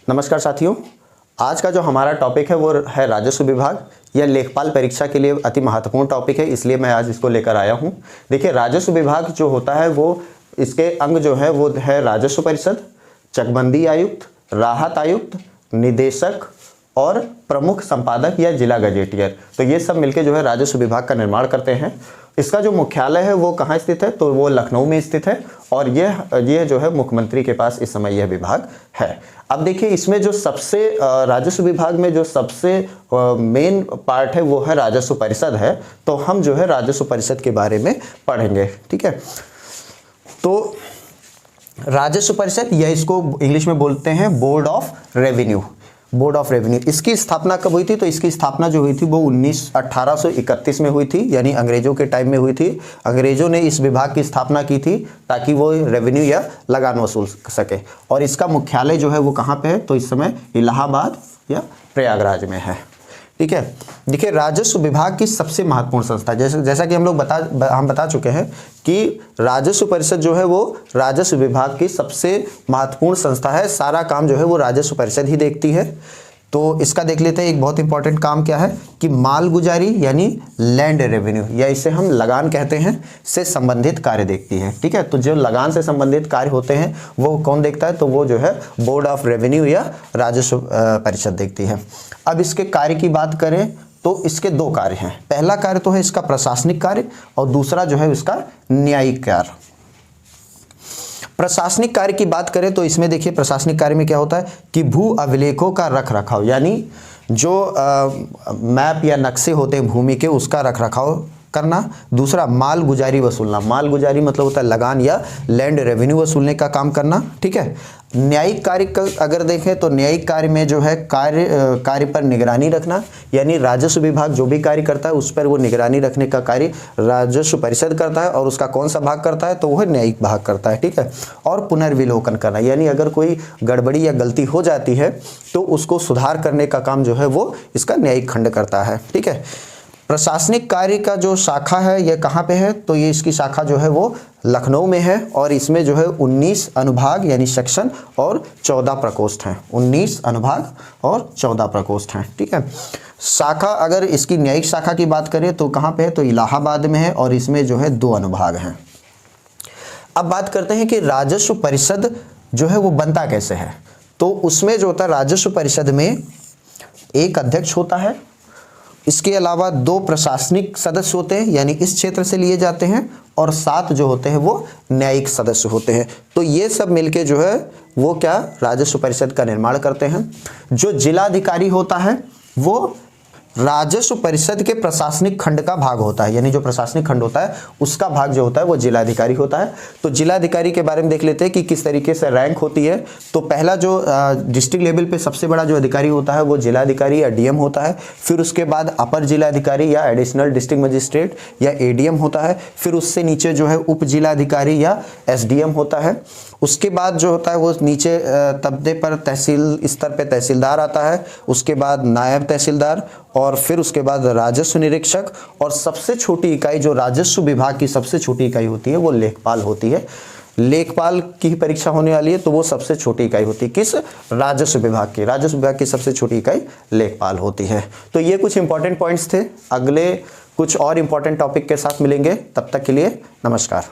नमस्कार साथियों, आज का जो हमारा टॉपिक है वो है राजस्व विभाग। यह लेखपाल परीक्षा के लिए अति महत्वपूर्ण टॉपिक है, इसलिए मैं आज इसको लेकर आया हूँ। देखिए, राजस्व विभाग जो होता है वो इसके अंग जो है वो है राजस्व परिषद, चकबंदी आयुक्त, राहत आयुक्त, निदेशक और प्रमुख संपादक या जिला गजेटियर। तो ये सब मिलके जो है राजस्व विभाग का निर्माण करते हैं। इसका जो मुख्यालय है वो कहाँ स्थित है, तो वो लखनऊ में स्थित है और यह जो है मुख्यमंत्री के पास इस समय यह विभाग है। अब देखिए, इसमें जो सबसे राजस्व विभाग में जो सबसे मेन पार्ट है वो है राजस्व परिषद है। तो हम जो है राजस्व परिषद के बारे में पढ़ेंगे, ठीक है। तो राजस्व परिषद, यह इसको इंग्लिश में बोलते हैं board of revenue. Board of revenue, इसकी स्थापना कब हुई थी? तो इसकी स्थापना जो हुई थी वो 1831 में हुई थी, यानी अंग्रेजों के टाइम में हुई थी। अंग्रेजों ने इस विभाग की स्थापना की थी ताकि वो रेवेन्यू या लगान वसूल सके। और इसका मुख्यालय जो है वो कहाँ पे है? तो इस समय इलाहाबाद या प्रयागराज में है, ठीक है। देखिए, राजस्व विभाग की सबसे महत्वपूर्ण संस्था, जैसा कि हम बता चुके हैं कि राजस्व परिषद जो है वो राजस्व विभाग की सबसे महत्वपूर्ण संस्था है। सारा काम जो है वो राजस्व परिषद ही देखती है। तो इसका देख लेते हैं, एक बहुत इंपॉर्टेंट काम क्या है कि मालगुजारी यानी लैंड रेवेन्यू, या इसे हम लगान कहते हैं, से संबंधित कार्य देखती है, ठीक है। तो जो लगान से संबंधित कार्य होते हैं वो कौन देखता है? तो वो जो है बोर्ड ऑफ रेवेन्यू या राजस्व परिषद देखती है। अब इसके कार्य की बात करें तो इसके दो कार्य हैं। पहला कार्य तो है इसका प्रशासनिक कार्य और दूसरा जो है इसका न्यायिक कार्य। प्रशासनिक कार्य की बात करें तो इसमें देखिए, प्रशासनिक कार्य में क्या होता है कि भू अभिलेखों का रख रखाव, यानी जो मैप या नक्शे होते हैं भूमि के, उसका रख रखाव करना। दूसरा माल गुजारी वसूलना, माल गुजारी मतलब होता है लगान या लैंड रेवेन्यू वसूलने का काम करना, ठीक है। न्यायिक कार्य का अगर देखें तो न्यायिक कार्य में जो है कार्य पर निगरानी रखना, यानी राजस्व विभाग जो भी कार्य करता है उस पर वो निगरानी रखने का कार्य राजस्व परिषद करता है। और उसका कौन सा भाग करता है? तो वह न्यायिक भाग करता है, ठीक है। और पुनर्विलोकन करना, यानी अगर कोई गड़बड़ी या गलती हो जाती है तो उसको सुधार करने का काम जो है वो इसका न्यायिक खंड करता है, ठीक है। प्रशासनिक कार्य का जो शाखा है यह कहाँ पे है? तो ये इसकी शाखा जो है वो लखनऊ में है और इसमें जो है 19 अनुभाग यानी सेक्शन और 14 प्रकोष्ठ हैं। 19 अनुभाग और 14 प्रकोष्ठ हैं, ठीक है। शाखा, अगर इसकी न्यायिक शाखा की बात करें तो कहाँ पे है? तो इलाहाबाद में है और इसमें जो है 2 अनुभाग हैं। अब बात करते हैं कि राजस्व परिषद जो है वो बनता कैसे है। तो उसमें जो होता है, राजस्व परिषद में एक अध्यक्ष होता है, इसके अलावा 2 प्रशासनिक सदस्य होते हैं, यानी इस क्षेत्र से लिए जाते हैं, और 7 जो होते हैं वो न्यायिक सदस्य होते हैं। तो ये सब मिलके जो है वो क्या राजस्व परिषद का निर्माण करते हैं। जो जिलाधिकारी होता है वो राजस्व परिषद के प्रशासनिक खंड का भाग होता है, यानी जो प्रशासनिक खंड होता है उसका भाग जो होता है वो जिलाधिकारी होता है। तो जिलाधिकारी के बारे में देख लेते हैं कि किस तरीके से रैंक होती है। तो पहला जो डिस्ट्रिक्ट लेवल पे सबसे बड़ा जो अधिकारी होता है वो जिलाधिकारी या डीएम होता है। फिर उसके बाद अपर जिलाधिकारी या एडिशनल डिस्ट्रिक्ट मजिस्ट्रेट या एडीएम होता है। फिर उससे नीचे जो है उप जिलाधिकारी या एसडीएम होता है। उसके बाद जो होता है वो नीचे तबदे पर तहसील स्तर पे तहसीलदार आता है। उसके बाद नायब तहसीलदार और फिर उसके बाद राजस्व निरीक्षक, और सबसे छोटी इकाई जो राजस्व विभाग की सबसे छोटी इकाई होती है वो लेखपाल होती है। लेखपाल की परीक्षा होने वाली है तो वो सबसे छोटी इकाई होती है किस? राजस्व विभाग की। राजस्व विभाग की सबसे छोटी इकाई लेखपाल होती है। तो ये कुछ इंपॉर्टेंट पॉइंट्स थे। अगले कुछ और इंपॉर्टेंट टॉपिक के साथ मिलेंगे, तब तक के लिए नमस्कार।